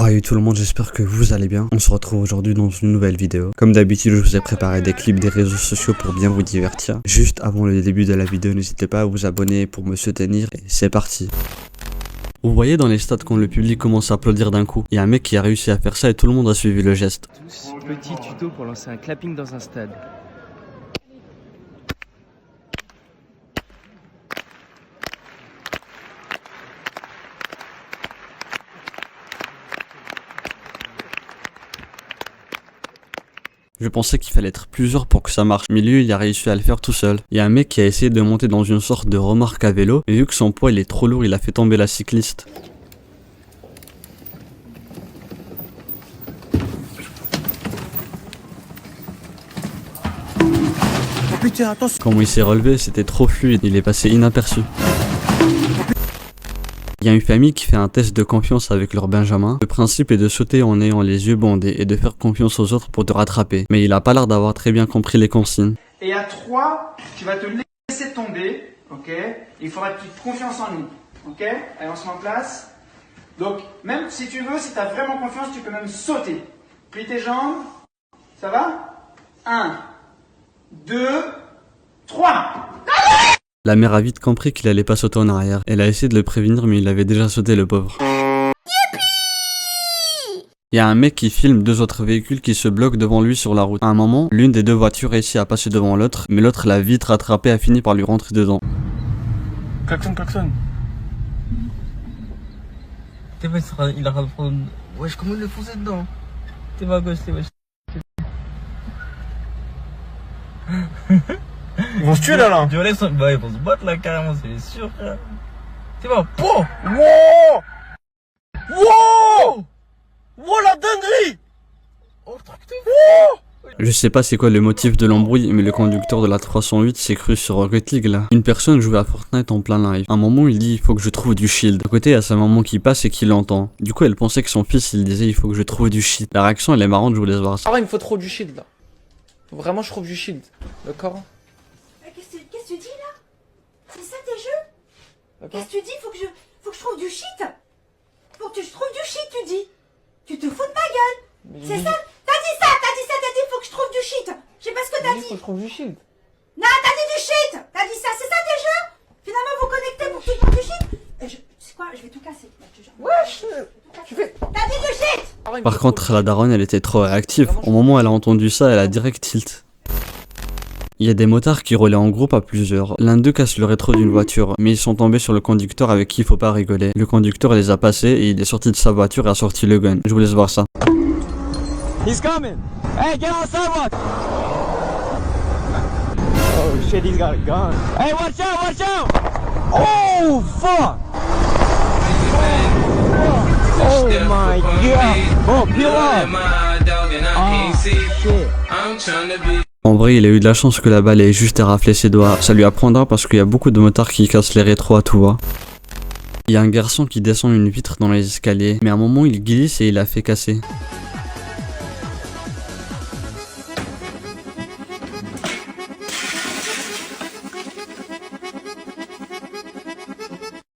Oh et tout le monde, j'espère que vous allez bien. On se retrouve aujourd'hui dans une nouvelle vidéo. Comme d'habitude, je vous ai préparé des clips des réseaux sociaux pour bien vous divertir. Juste avant le début de la vidéo, n'hésitez pas à vous abonner pour me soutenir et c'est parti. Vous voyez dans les stades quand le public commence à applaudir d'un coup, il y a un mec qui a réussi à faire ça et tout le monde a suivi le geste. Petit tuto pour lancer un clapping dans un stade. Je pensais qu'il fallait être plusieurs pour que ça marche, mais lui il a réussi à le faire tout seul. Il y a un mec qui a essayé de monter dans une sorte de remorque à vélo, mais vu que son poids il est trop lourd, il a fait tomber la cycliste. Putain, attention. Comment il s'est relevé, c'était trop fluide, il est passé inaperçu. Il y a une famille qui fait un test de confiance avec leur Benjamin. Le principe est de sauter en ayant les yeux bandés et de faire confiance aux autres pour te rattraper. Mais il a pas l'air d'avoir très bien compris les consignes. Et à 3, tu vas te laisser tomber, ok? Il faudra que tu aies confiance en nous, ok? Allez, on se met en place. Donc, même si tu veux, si tu as vraiment confiance, tu peux même sauter. Plie tes jambes, ça va? 1, 2, 3. La mère a vite compris qu'il allait pas sauter en arrière. Elle a essayé de le prévenir mais il avait déjà sauté le pauvre. Il y a un mec qui filme deux autres véhicules qui se bloquent devant lui sur la route. À un moment, l'une des deux voitures réussit à passer devant l'autre, mais l'autre l'a vite rattrapé et a fini par lui rentrer dedans. Klaxon, klaxon. T'es pas, il a prendre. Wesh, comment il le foncer dedans? T'es pas gosse, t'es wesh. Ils vont se tuer là. Du relais, bah, ils vont se battre là carrément, c'est sûr, frère. T'es pas. Wow! Wow! Wow! Wow, la dinguerie! Oh, le truc de fou! Je sais pas c'est quoi le motif de l'embrouille, mais le conducteur de la 308 s'est cru sur Rocket League là. Une personne jouait à Fortnite en plein live. À un moment il dit il faut que je trouve du shield. À côté il y a sa maman qui passe et qui l'entend. Du coup elle pensait que son fils il disait il faut que je trouve du shit. La réaction elle est marrante, je vous laisse voir ça. Ah ouais, il me faut trop du shield là. Faut vraiment je trouve du shield. D'accord? Qu'est-ce que tu dis là? C'est ça tes jeux? Qu'est-ce que tu dis? Faut que je trouve du shit. Faut que je trouve du shit, tu dis. Tu te fous de ma gueule. C'est ça? T'as dit faut que je trouve du shit. Je sais pas ce que t'as dit. Faut que je trouve du shield. Non, t'as dit du shit. T'as dit ça, c'est ça tes jeux? Finalement vous connectez pour que tu trouves du shit. Tu sais quoi? Je vais tout casser. Wesh! Tu fais. T'as dit du shit. Par contre la daronne elle était trop réactive. Au moment où elle a entendu ça elle a direct tilt. Il y a des motards qui roulaient en groupe à plusieurs. L'un d'eux casse le rétro d'une voiture, mais ils sont tombés sur le conducteur avec qui il faut pas rigoler. Le conducteur les a passés et il est sorti de sa voiture et a sorti le gun. Je vous laisse voir ça. He's coming. Hey, get on the sidewalk. Oh shit, he's got a gun. Hey, watch out, watch out. Oh fuck. Oh my god. Oh, peel off. Oh shit. En vrai, il a eu de la chance que la balle ait juste raflé ses doigts. Ça lui apprendra parce qu'il y a beaucoup de motards qui cassent les rétros à tout va. Il y a un garçon qui descend une vitre dans les escaliers, mais à un moment il glisse et il a fait casser.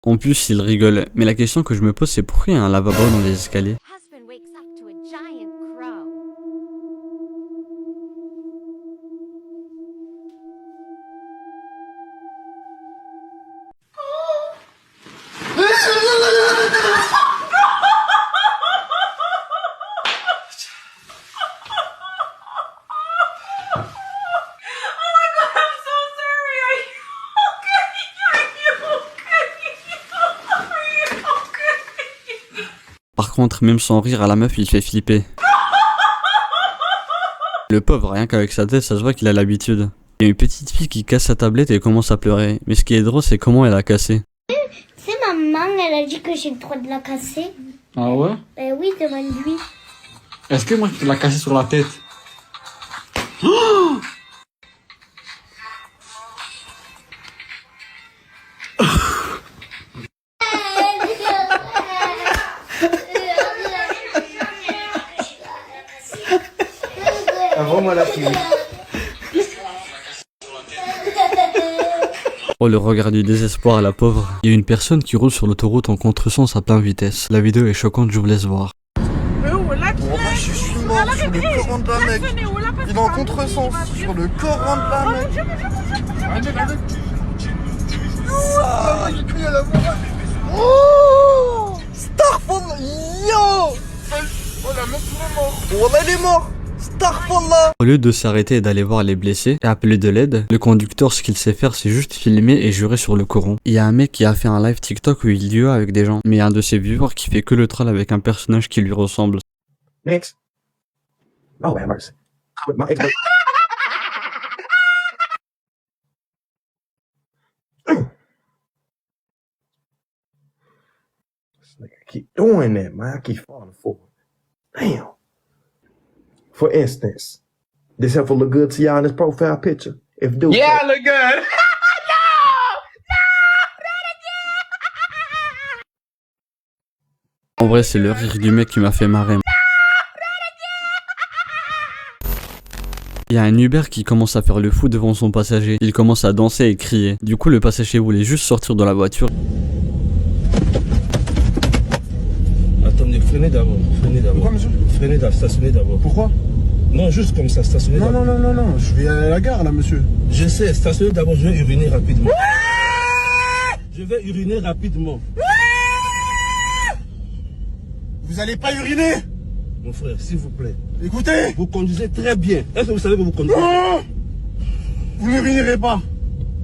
En plus, il rigole. Mais la question que je me pose, c'est pourquoi il y a un lavabo dans les escaliers? Husband wakes up to a giant crow. Par contre, même sans rire à la meuf, il fait flipper. Le pauvre, rien qu'avec sa tête, ça se voit qu'il a l'habitude. Il y a une petite fille qui casse sa tablette et commence à pleurer. Mais ce qui est drôle, c'est comment elle a cassé. C'est maman, elle a dit que j'ai le droit de la casser. Ah ouais? Oui, demande-lui. Est-ce que moi je peux la casser sur la tête? Vraiment la fille. Oh le regard du désespoir à la pauvre. Il y a une personne qui roule sur l'autoroute en contresens à pleine vitesse. La vidéo est choquante, je vous laisse voir. je suis mort sur le Coran de la Mecque. Il est en contresens sur le Coran de la Mecque. J'ai crié à la voix. Oh, Starfall, yo. Oh, la meuf, il est mort. Oh, là, il est mort. Starfall. Au lieu de s'arrêter et d'aller voir les blessés et appeler de l'aide, le conducteur, ce qu'il sait faire, c'est juste filmer et jurer sur le Coran. Il y a un mec qui a fait un live TikTok où il dit avec des gens, mais il y a un de ses viewers qui fait que le troll avec un personnage qui lui ressemble. Next. Oh, have mercy. My ex. This nigga keep doing that, man. I keep falling for it. Damn. For instance, this helpful look good to y'all in this profile picture. If dude, Yeah, I look good. En vrai, c'est le rire du mec qui m'a fait marrer. Il y a un Uber qui commence à faire le fou devant son passager. Il commence à danser et crier. Du coup, le passager voulait juste sortir de la voiture. Attendez, freinez d'abord. Pourquoi, monsieur? Freinez d'abord, stationnez d'abord. Pourquoi? Non, juste comme ça, stationnez d'abord. Non, je vais aller à la gare, là, monsieur. Je sais, stationnez d'abord, je vais uriner rapidement. Je vais uriner rapidement. Vous allez pas uriner? Mon frère, s'il vous plaît. Écoutez! Vous conduisez très bien. Est-ce que vous savez que vous conduisez? Non! Vous n'urinerez pas?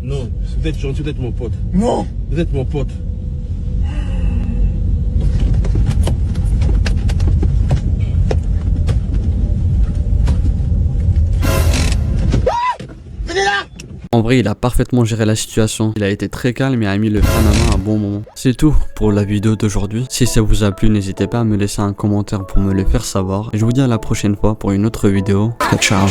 Non, vous êtes gentil, vous êtes mon pote. Non! Vous êtes mon pote. En vrai, il a parfaitement géré la situation. Il a été très calme et a mis le frein à main à un bon moment. C'est tout pour la vidéo d'aujourd'hui. Si ça vous a plu, n'hésitez pas à me laisser un commentaire pour me le faire savoir. Et je vous dis à la prochaine fois pour une autre vidéo. Ciao.